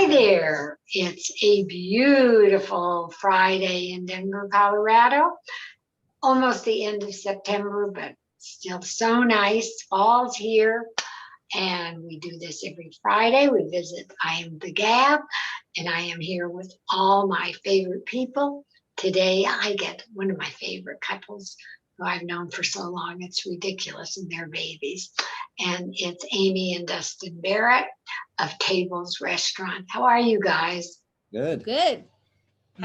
there. It's a beautiful Friday in Denver, Colorado. Almost the end of September, but still so nice. Fall's here. And we do this every Friday. We visit I Am the Gabb, and I am here with all my favorite people. Today I get one of my favorite couples who I've known for so long. It's ridiculous, and they're babies. And it's Amy and Dustin Barrett of Tables Restaurant. How are you guys? Good. Good.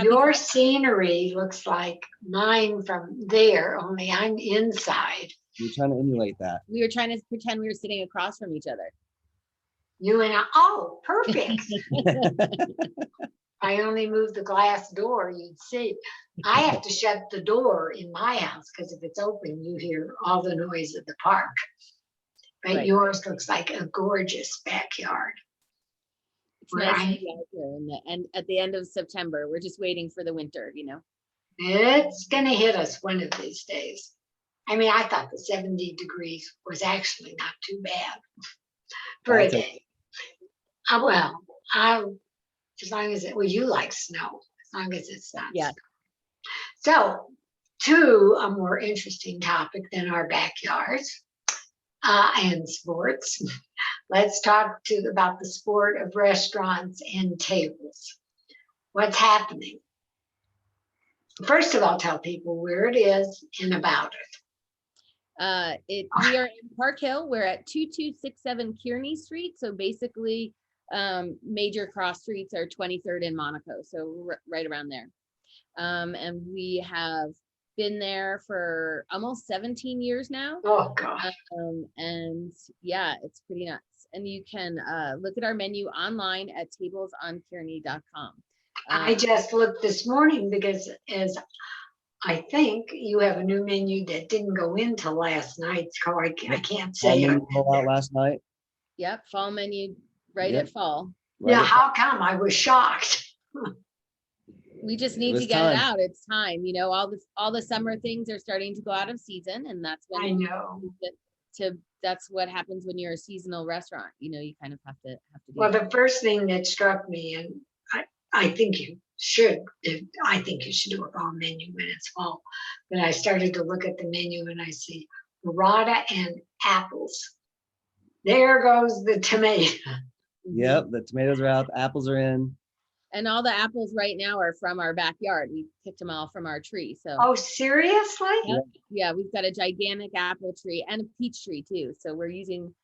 Your scenery looks like mine from there, only I'm inside. You're trying to emulate that. We were trying to pretend we were sitting across from each other. You and I, oh, perfect. I only moved the glass door, you'd see. I have to shut the door in my house because if it's open, you hear all the noise of the park. But Right. Yours looks like a gorgeous backyard. It's nice to be out here and at the end of September. We're just waiting for the winter, you know. It's going to hit us one of these days. I mean, I thought the 70 degrees was actually not too bad for a day. As long as well, you like snow, as long as it's not. Yeah. So, to a more interesting topic than our backyards and sports, let's talk about the sport of restaurants and tables. What's happening? First of all, tell people where it is and about it. We are in Park Hill. We're at 2267 Kearney Street. So basically, major cross streets are 23rd and Monaco. So right around there. And we have been there for almost 17 years now. Oh, gosh. And yeah, it's pretty nuts. And you can look at our menu online at tablesonkearney.com. I just looked this morning because as I think you have a new menu that didn't go into last night's call. I can't say it. Out last night. Yep, fall menu at fall. Yeah, how come? I was shocked. We just need to get it out. It's time. You know, all the summer things are starting to go out of season, and that's when I know. That's what happens when you're a seasonal restaurant. You know, you kind of have to do Well, that. the first thing that struck me, and I think you should do a fall menu when it's fall. But I started to look at the menu and I see burrata and apples. There goes the tomato. Yep, the tomatoes are out, the apples are in. And all the apples right now are from our backyard. We picked them all from our tree. So. Oh, seriously? Yeah, we've got a gigantic apple tree and a peach tree too. So we're using.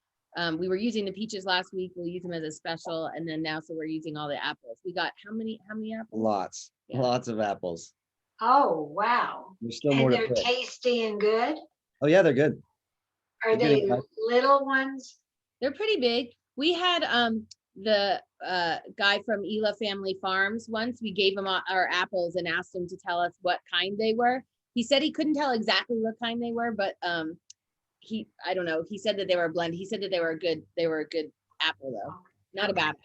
We were using the peaches last week. We'll use them as a special, and then now, so we're using all the apples. We got how many apples? Lots of apples. Oh, wow! There's still more to pick. They're tasty and good. Oh yeah, they're good. Are they little ones? They're pretty big. We had the guy from Ela Family Farms once. We gave him our apples and asked him to tell us what kind they were. He said he couldn't tell exactly what kind they were, but I don't know. He said that they were a blend. He said that they were a good apple though. Not a bad apple.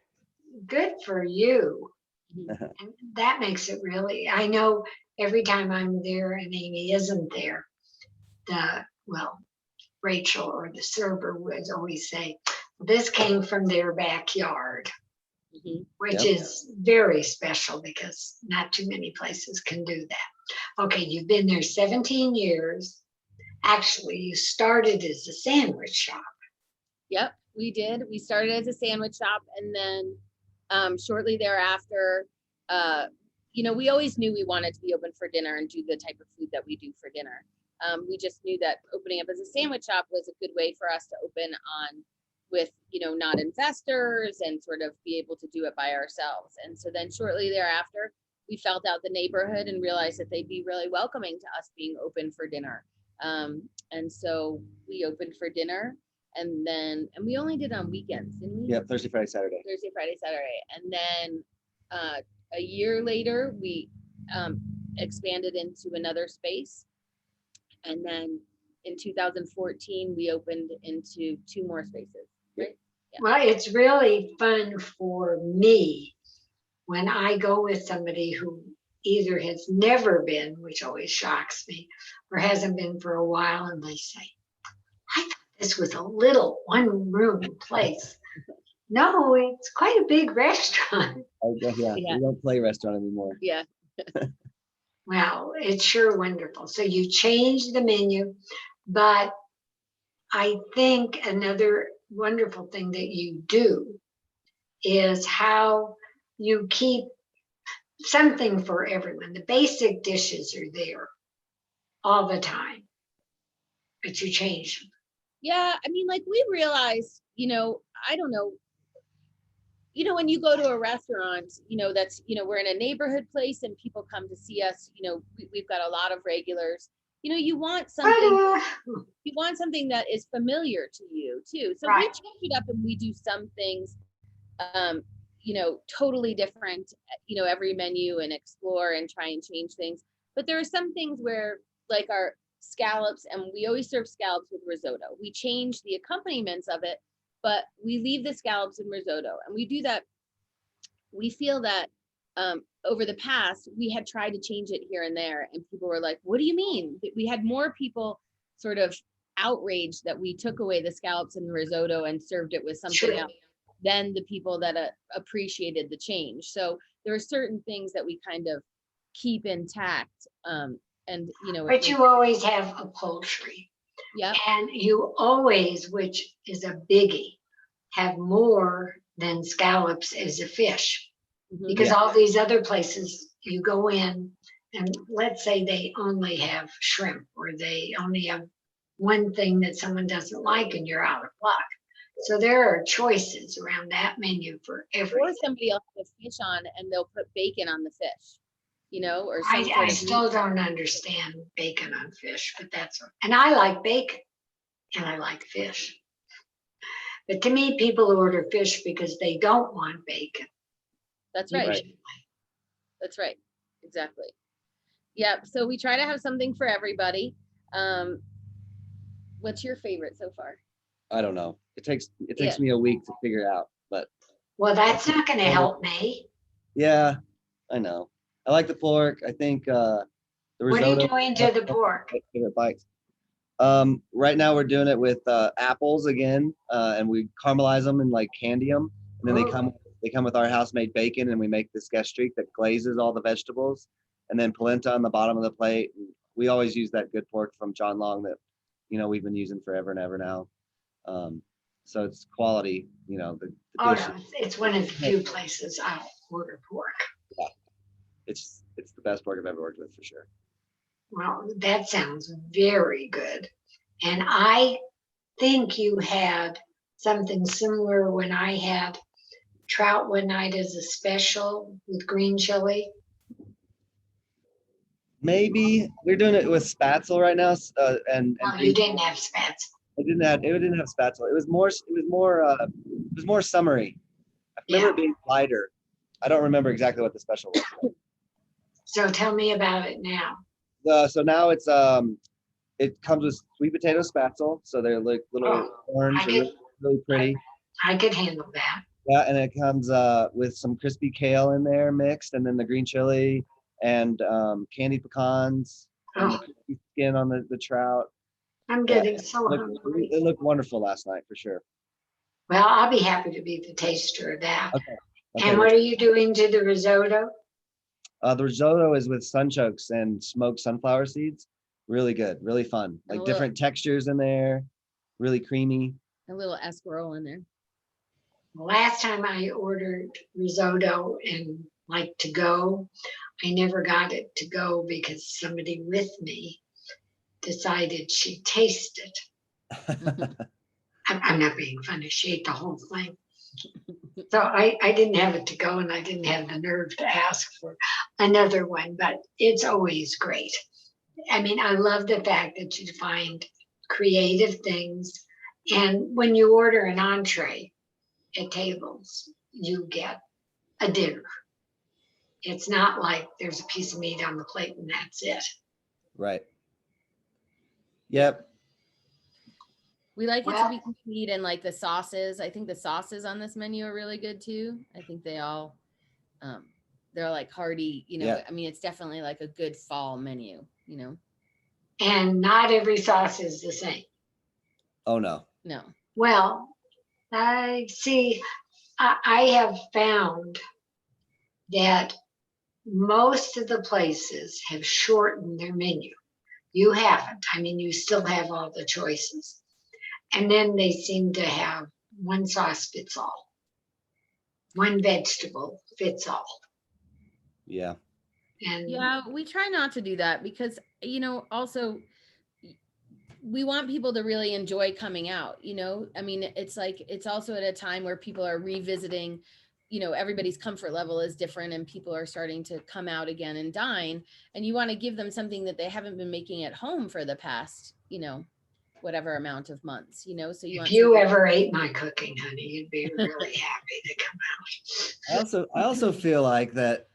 Good for you. And that makes it really, I know every time I'm there and Amy isn't there, Rachel or the server would always say, this came from their backyard, which is very special because not too many places can do that. Okay, you've been there 17 years. Actually, you started as a sandwich shop. Yep, we did. We started as a sandwich shop, and then shortly thereafter, we always knew we wanted to be open for dinner and do the type of food that we do for dinner. We just knew that opening up as a sandwich shop was a good way for us to open on with, not investors and sort of be able to do it by ourselves. And so then shortly thereafter, we felt out the neighborhood and realized that they'd be really welcoming to us being open for dinner. And so we opened for dinner, and we only did on weekends, didn't we? Yeah, Thursday, Friday, Saturday. Thursday, Friday, Saturday. And then a year later, we expanded into another space. And then in 2014, we opened into 2 more spaces, right? Yeah. Well, it's really fun for me when I go with somebody who either has never been, which always shocks me, or hasn't been for a while, and they say, I thought this was a little one-room place. No, it's quite a big restaurant. Yeah, Yeah. we don't play restaurant anymore. Yeah. Well, it's sure wonderful. So you change the menu, but I think another wonderful thing that you do is how you keep something for everyone. The basic dishes are there all the time, but you change them. Yeah, I mean, like we realized, I don't know, when you go to a restaurant, that's, we're in a neighborhood place and people come to see us, we've got a lot of regulars. You want something, you want something that is familiar to you too. So we Right. change it up and we do some things, totally different, every menu, and explore and try and change things. But there are some things where, like our scallops, and we always serve scallops with risotto. We change the accompaniments of it, but we leave the scallops in risotto. And we do that. We feel that over the past, we had tried to change it here and there, and people were like, what do you mean? We had more people sort of outraged that we took away the scallops and the risotto and served it with something Sure. else than the people that appreciated the change. So there are certain things that we kind of keep intact. And, But you always have a poultry. yeah, And you always, which is a biggie, have more than scallops as a fish. mhm, Because Yeah. all these other places you go in and let's say they only have shrimp or they only have one thing that someone doesn't like and you're out of luck. So there are choices around that menu for or everything. somebody else has fish on and they'll put bacon on the fish, or some I sort of still meat. don't understand bacon on fish, but and I like bacon and I like fish. But to me, people order fish because they don't want bacon. That's right. usually. That's right. Exactly. Yeah. So we try to have something for everybody. What's your favorite so far? I don't know. It takes Yeah. me a week to figure out, but Well, that's not going to help me. yeah, I know. I like the pork. I think the What are you risotto. doing to the pork? My favorite bites. Right now we're doing it with apples again, and we caramelize them and like candy them, and then Oh. they come with our house-made bacon, and we make this gastrique that glazes all the vegetables, and then polenta on the bottom of the plate. We always use that good pork from John Long that we've been using forever and ever now. So it's quality, the Oh, dish. no, it's one of the few places I'll order pork. Yeah, it's the best pork I've ever worked with for sure. Well, that sounds very good. And I think you had something similar when I had trout one night as a special with green chili. Maybe we're doing it with spatzel right now, and Oh, you didn't have spats. it didn't have spatzel. It was more summery. I remember Yeah. it being lighter. I don't remember exactly what the special was. So tell me about it now. So now it comes with sweet potato spatzel. So they're like little orange, I they're could, really pretty. I could handle that. Yeah, and it comes with some crispy kale in there mixed, and then the green chili and candied pecans and the Oh, crispy skin on the trout. I'm Yeah, getting so hungry. it looked wonderful last night for sure. Well, I'll be happy to be the taster of that. Okay. And what are you doing to the risotto? The risotto is with sunchokes and smoked sunflower seeds. Really good, really fun. Like different textures in there, really creamy. A little escarole in there. Last time I ordered risotto and like to go, I never got it to go because somebody with me decided she'd taste it. I'm not being funny. She ate the whole thing. So I didn't have it to go and I didn't have the nerve to ask for another one, but it's always great. I mean, I love the fact that you find creative things. And when you order an entree at tables, you get a dinner. It's not like there's a piece of meat on the plate and that's it. Right. Yep. We like it Well- to be complete, and like the sauces. I think the sauces on this menu are really good too. I think they all, they're like hearty. Yeah. I mean, it's definitely like a good fall menu. And not every sauce is the same. Oh no. No. Well, I see. I have found that most of the places have shortened their menu. You haven't. I mean, you still have all the choices. And then they seem to have one sauce fits all, one vegetable fits all. Yeah. And Yeah, we try not to do that because, also we want people to really enjoy coming out, I mean, it's like, it's also at a time where people are revisiting, everybody's comfort level is different and people are starting to come out again and dine, and you want to give them something that they haven't been making at home for the past, whatever amount of months, so you if want you something- ever ate my cooking, honey, you'd be really happy to come out. I also feel like that,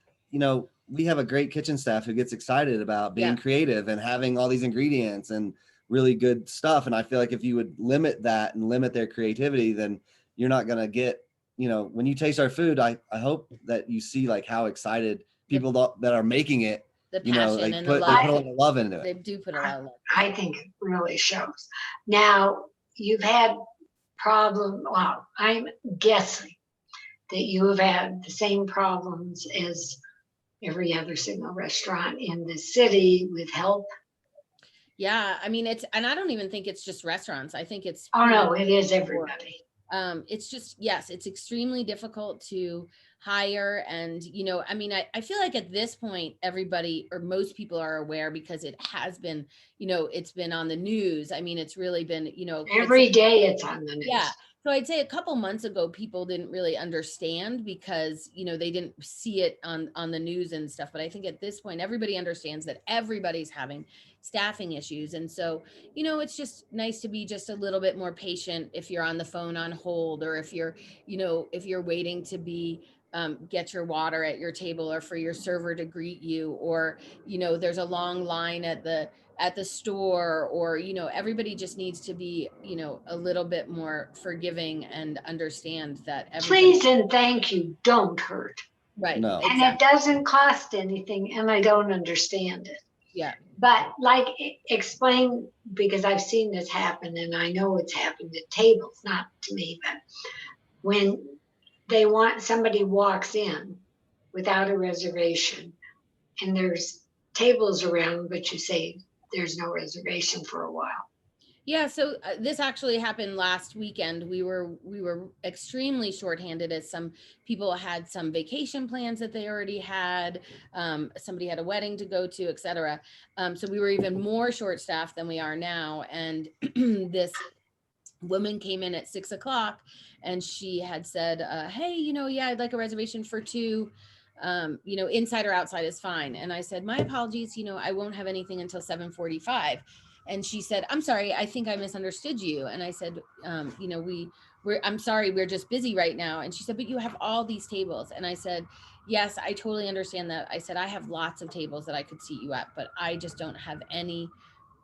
we have a great kitchen staff who gets excited about being creative and having all these ingredients and really good stuff. And I feel like if you would limit that and limit their creativity, then you're not going to get, when you taste our food, I hope that you see like how excited people that are making it, the passion they and put the a love. lot of love into They it. do put a lot of love. I think it really shows. Now, you've had well, I'm guessing that you have had the same problems as every other single restaurant in the city with help. Yeah, I mean, and I don't even think it's just restaurants. I think it's. Oh no, it is everybody. It's just, yes, it's extremely difficult to hire. And, I mean, I feel like at this point, everybody or most people are aware because it has been, it's been on the news. I mean, it's really been, Every day it's on the news. Yeah. So I'd say a couple months ago, people didn't really understand because, they didn't see it on the news and stuff. But I think at this point, everybody understands that everybody's having staffing issues. And so, it's just nice to be just a little bit more patient if you're on the phone on hold, or if you're, if you're waiting to be, get your water at your table, or for your server to greet you, or, there's a long line at the store, or, everybody just needs to be, a little bit more forgiving and understand that please and thank you don't hurt. Right. No. And Exactly. it doesn't cost anything, and I don't understand it. Yeah. But like, explain, because I've seen this happen and I know it's happened at tables, not to me, but when somebody walks in without a reservation and there's tables around, but you say there's no reservation for a while. Yeah, so this actually happened last weekend. We were extremely shorthanded as some people had some vacation plans that they already had. Somebody had a wedding to go to, etc. So we were even more short staffed than we are now. And this woman came in at 6 o'clock and she had said, hey, yeah, I'd like a reservation for 2. Inside or outside is fine. And I said, my apologies, I won't have anything until 7:45. And she said, I'm sorry, I think I misunderstood you. And I said, I'm sorry, we're just busy right now. And she said, but you have all these tables. And I said, yes, I totally understand that. I said, I have lots of tables that I could seat you at, but I just don't have any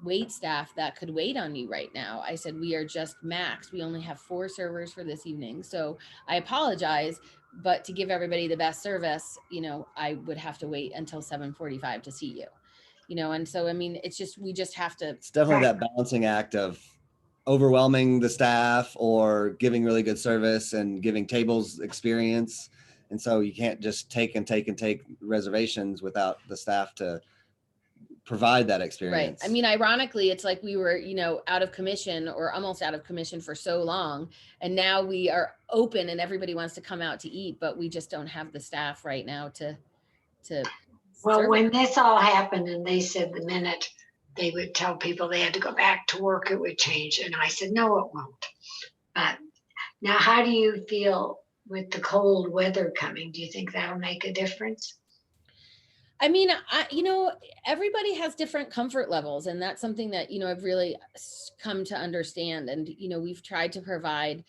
wait staff that could wait on you right now. I said, we are just maxed. We only have 4 servers for this evening. So I apologize, but to give everybody the best service, I would have to wait until 7:45 to see you. And so, I mean, it's just, we just have to. It's definitely that balancing act of overwhelming the staff or giving really good service and giving tables experience. And so you can't just take reservations without the staff to provide that experience. Right. I mean, ironically, it's like we were, out of commission or almost out of commission for so long. And now we are open and everybody wants to come out to eat, but we just don't have the staff right now to well, when this all happened and they said the minute they would tell people they had to go back to work, it would change. And I said, no, it won't. But now, how do you feel with the cold weather coming? Do you think that'll make a difference? I mean, everybody has different comfort levels, and that's something that, I've really come to understand. And, we've tried to provide,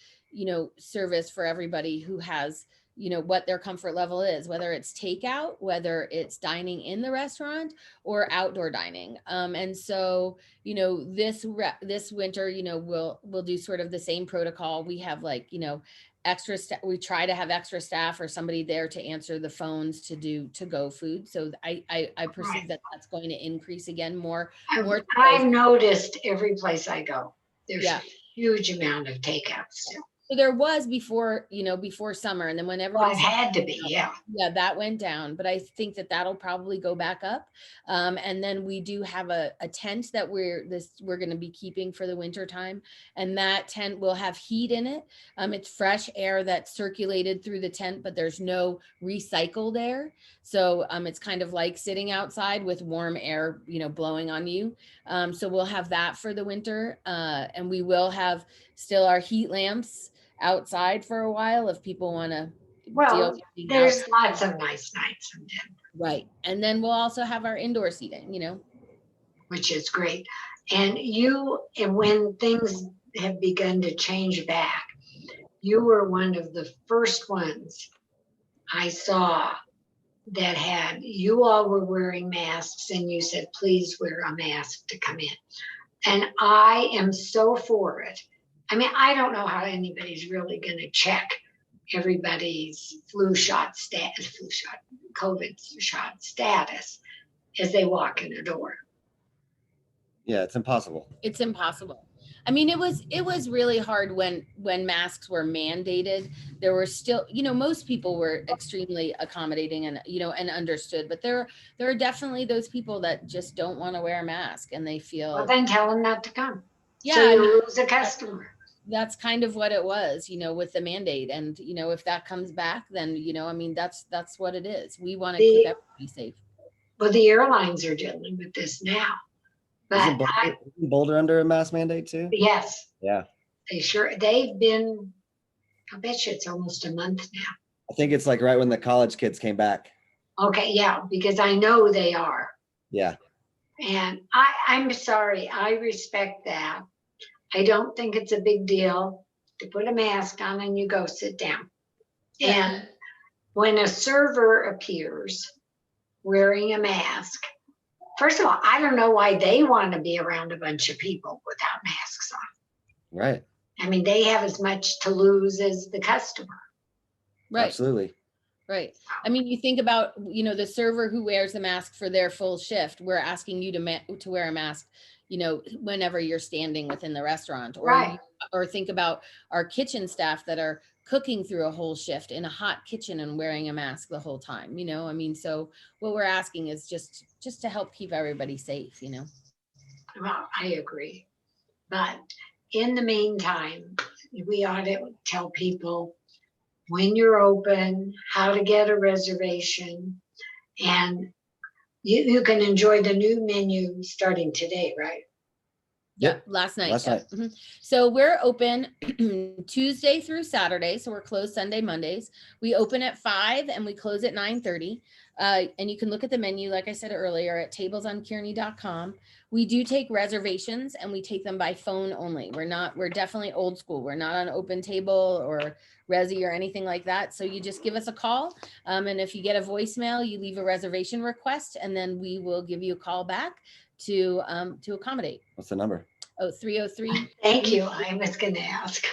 service for everybody who has, what their comfort level is, whether it's takeout, whether it's dining in the restaurant or outdoor dining. And so, this winter, we'll do sort of the same protocol. We have extra staff. We try to have extra staff or somebody there to answer the phones to do to-go food. So I perceive that that's going to increase again more. I've noticed every place I go, there's a huge amount of takeout still. So there was before, before summer, and then when Well, everybody it had to be, yeah. yeah, that went down, but I think that that'll probably go back up. And then we do have a tent that we're going to be keeping for the winter time. And that tent will have heat in it. It's fresh air that's circulated through the tent, but there's no recycled air. So it's kind of like sitting outside with warm air, blowing on you. So we'll have that for the winter. And we will have still our heat lamps outside for a while if people want to Well, deal there's lots of nice nights in Denver, right. And then we'll also have our indoor seating, which is great. And when things have begun to change back, you were one of the first ones I saw that you all were wearing masks and you said, please wear a mask to come in. And I am so for it. I mean, I don't know how anybody's really going to check everybody's COVID shot status as they walk in the door. Yeah, it's impossible. It's impossible. I mean, it was really hard when masks were mandated. There were still, most people were extremely accommodating and, and understood, but there are definitely those people that just don't want to wear a mask and they feel. Well, then tell them not to come. Yeah, so you lose a customer. That's kind of what it was, with the mandate. And, if that comes back, then, that's what it is. We want to keep everybody safe. Well, the airlines are dealing with this now. But Isn't Boulder under a mask mandate too? Yes. Yeah. They've been, I bet you it's almost a month now. I think it's like right when the college kids came back. Okay, yeah, because I know they are. Yeah. And I'm sorry, I respect that. I don't think it's a big deal to put a mask on and you go sit down. Yeah. And when a server appears wearing a mask, first of all, I don't know why they want to be around a bunch of people without masks on. Right. I mean, they have as much to lose as the customer. Right. Absolutely. Right. I mean, you think about, the server who wears a mask for their full shift, we're asking you to wear a mask, whenever you're standing within the restaurant, or, right. Or think about our kitchen staff that are cooking through a whole shift in a hot kitchen and wearing a mask the whole time, I mean, so what we're asking is just to help keep everybody safe, Well, I agree. But in the meantime, we ought to tell people when you're open, how to get a reservation, and you can enjoy the new menu starting today, right? Yeah, last night. Mm-hmm. So we're open Tuesday through Saturday. So we're closed Sunday, Mondays. We open at 5 and we close at 9:30. And you can look at the menu, like I said earlier, at tablesonkearney.com. We do take reservations and we take them by phone only. We're definitely old school. We're not on Open Table or Resi or anything like that. So you just give us a call. And if you get a voicemail, you leave a reservation request and then we will give you a call back to accommodate. What's the number? Oh, 303. Thank you. I was going to ask.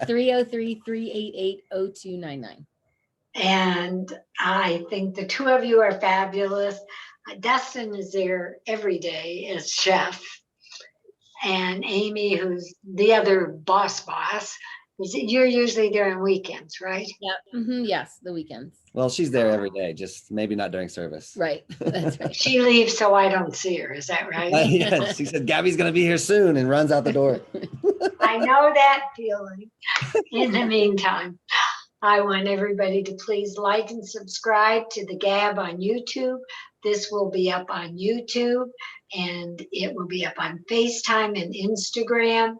303-388-0299. And I think the two of you are fabulous. Dustin is there every day as chef. And Amy, who's the other boss, you're usually there on weekends, right? Yeah. Mm-hmm. Yes, the weekends. Well, she's there every day, just maybe not during service. Right. That's right. She leaves so I don't see her. Is that right? Yeah, she said, Gabby's going to be here soon and runs out the door. I know that feeling. In the meantime, I want everybody to please like and subscribe to the Gabb on YouTube. This will be up on YouTube and it will be up on FaceTime and Instagram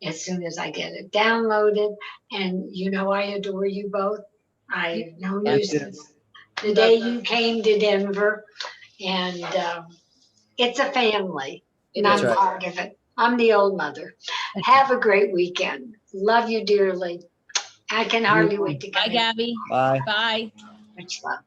as soon as I get it downloaded. And I adore you both. I've known you since the day you came to Denver, and it's a family, and I'm part of it. I'm the old mother. Have a great weekend. Love you dearly. I can hardly wait to go. Bye, Gabby. Bye. Bye. Much love.